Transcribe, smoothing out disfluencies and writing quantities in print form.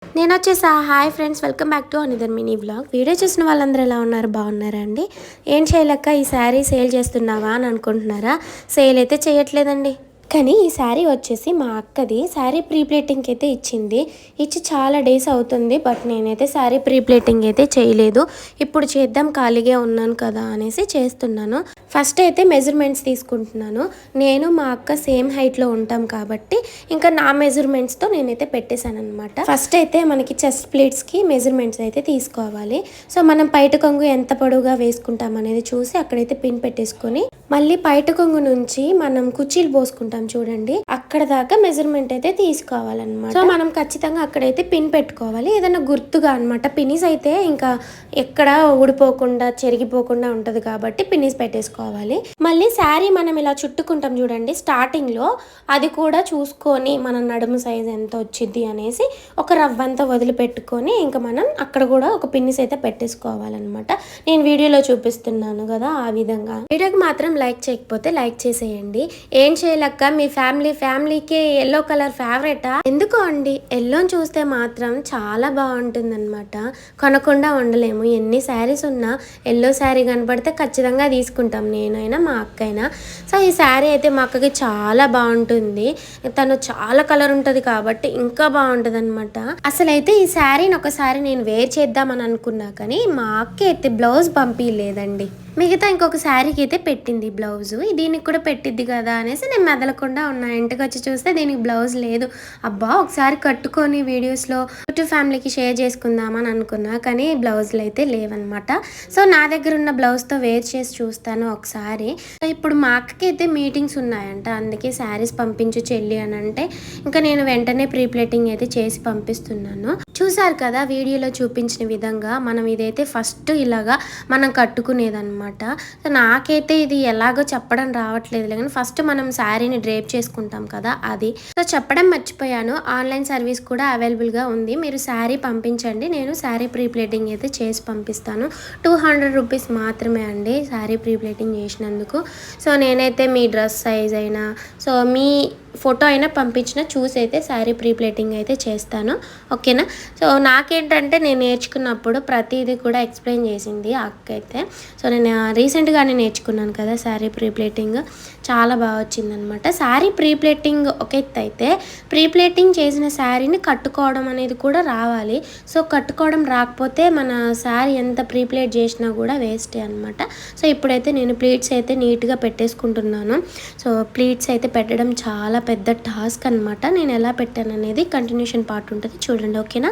నేనొచ్చేసా hi friends, welcome back to another mini vlog. Video చూసిన వాళ్ళందరూ ఎలా ఉన్నారు? బాగున్నారా అండి? ఏం చేయలేక ఈ శారీ సేల్ చేస్తున్నావా అని అనుకుంటున్నారా? సేల్ అయితే చేయట్లేదండి, కానీ ఈ శారీ వచ్చేసి మా అక్కది. శారీ ప్రీ ప్లేటింగ్కి అయితే ఇచ్చింది. ఇచ్చి చాలా డేస్ అవుతుంది, బట్ నేనైతే శారీ ప్రీ ప్లేటింగ్ అయితే చేయలేదు. ఇప్పుడు చేద్దాం, ఖాళీగా ఉన్నాను కదా అనేసి చేస్తున్నాను. ఫస్ట్ అయితే మెజర్మెంట్స్ తీసుకుంటున్నాను. నేను మా అక్క సేమ్ హైట్లో ఉంటాం కాబట్టి ఇంకా నా మెజర్మెంట్స్తో నేనైతే పెట్టేశాను అనమాట. ఫస్ట్ అయితే మనకి చెస్ట్ ప్లేట్స్కి మెజర్మెంట్స్ అయితే తీసుకోవాలి. సో మనం పైట కొంగు ఎంత పొడవుగా వేసుకుంటాం అనేది చూసి అక్కడైతే పిన్ పెట్టేసుకొని మళ్ళీ పైట కొంగు నుంచి మనం కుర్చీలు పోసుకుంటాం చూడండి, అక్కడ దాకా మెజర్మెంట్ అయితే తీసుకోవాలన్నమాట. సో మనం ఖచ్చితంగా అక్కడైతే పిన్ పెట్టుకోవాలి, ఏదైనా గుర్తుగా అనమాట. పినిస్ అయితే ఇంకా ఎక్కడ ఊడిపోకుండా చెరిగిపోకుండా ఉంటది కాబట్టి పినిస్ పెట్టేసుకోవాలి. మళ్ళీ శారీ మనం ఇలా చుట్టుకుంటాం చూడండి స్టార్టింగ్ లో, అది కూడా చూసుకొని మన నడుము సైజ్ ఎంత వచ్చింది అనేసి ఒక రవ్వంతా వదిలిపెట్టుకొని ఇంకా మనం అక్కడ కూడా ఒక పిన్నిస్ అయితే పెట్టేసుకోవాలన్నమాట. నేను వీడియోలో చూపిస్తున్నాను కదా ఆ విధంగా. వీడియోకి మాత్రం లైక్ చేయకపోతే లైక్ చేసేయండి. ఏం చేయలేక మీ ఫ్యామిలీకి ఎల్లో కలర్ ఫేవరెటా? ఎందుకో అండి, ఎల్లోని చూస్తే మాత్రం చాలా బాగుంటుంది అనమాట. కొనకుండా ఉండలేము. ఎన్ని శారీస్ ఉన్నా ఎల్లో శారీ కనపడితే ఖచ్చితంగా తీసుకుంటాం, నేనైనా మా అక్క అయినా. సో ఈ శారీ అయితే మా అక్కకి చాలా బాగుంటుంది. తను చాలా కలర్ ఉంటుంది కాబట్టి ఇంకా బాగుంటుంది అనమాట. అసలైతే ఈ శారీని ఒకసారి నేను వేర్ చేద్దామని అనుకున్నా, కానీ మా అక్క అయితే బ్లౌజ్ పంపించలేదండి. మిగతా ఇంకొక శారీకి అయితే పెట్టింది బ్లౌజు, దీనికి కూడా పెట్టిద్ది కదా అనేసి నేను మెదలకుండా ఉన్నా. ఇంటికి వచ్చి చూస్తే దీనికి బ్లౌజ్ లేదు. అబ్బా ఒకసారి కట్టుకొని వీడియోస్లో యూట్యూబ్ ఫ్యామిలీకి షేర్ చేసుకుందామని అనుకున్నా, కానీ బ్లౌజులు అయితే లేవన్నమాట. సో నా దగ్గర ఉన్న బ్లౌజ్తో వేర్ చేసి చూస్తాను ఒకసారి. ఇప్పుడు మా అక్కకి అయితే మీటింగ్స్ ఉన్నాయంట, అందుకే శారీస్ పంపించు చెల్లి అని అంటే ఇంకా నేను వెంటనే ప్రీ ప్లేటింగ్ అయితే చేసి పంపిస్తున్నాను. చూసారు కదా వీడియోలో చూపించిన విధంగా మనం ఇదైతే ఫస్ట్ ఇలాగా మనం కట్టుకునేదన్నమాట. సో నాకైతే ఇది ఎలాగో చెప్పడం రావట్లేదు, కానీ ఫస్ట్ మనం శారీని డ్రేప్ చేసుకుంటాం కదా అది. సో చెప్పడం మర్చిపోయాను, ఆన్లైన్ సర్వీస్ కూడా అవైలబుల్గా ఉంది. మీరు శారీ పంపించండి, నేను శారీ ప్రీ ప్లేటింగ్ అయితే చేసి పంపిస్తాను. 200 రూపీస్ మాత్రమే అండి శారీ ప్రీ ప్లేటింగ్ చేసినందుకు. సో నేనైతే మీ డ్రెస్ సైజ్ అయినా సో మీ ఫోటో అయినా పంపించిన చూసి అయితే శారీ ప్రీ ప్లేటింగ్ అయితే చేస్తాను, ఓకేనా? సో నాకేంటంటే నేను నేర్చుకున్నప్పుడు ప్రతిదీ కూడా ఎక్స్ప్లెయిన్ చేసింది అక్క అయితే. సో నేను రీసెంట్గానే నేర్చుకున్నాను కదా శారీ ప్రీ ప్లేటింగ్, చాలా బాగా వచ్చిందనమాట. శారీ ప్రీ ప్లేటింగ్ ఒక ఎత్తు అయితే, ప్రీ ప్లేటింగ్ చేసిన శారీని కట్టుకోవడం అనేది కూడా రావాలి. సో కట్టుకోవడం రాకపోతే మన శారీ ఎంత ప్రీ ప్లేట్ చేసినా కూడా వేస్టే అనమాట. సో ఇప్పుడైతే నేను ప్లీట్స్ అయితే నీట్గా పెట్టేసుకుంటున్నాను. సో ప్లీట్స్ అయితే పెట్టడం చాలా పెద్ద టాస్క్ అనమాట. నేను ఎలా పెట్టాను అనేది కంటిన్యూషన్ పార్ట్ ఉంటుంది చూడండి, ఓకేనా?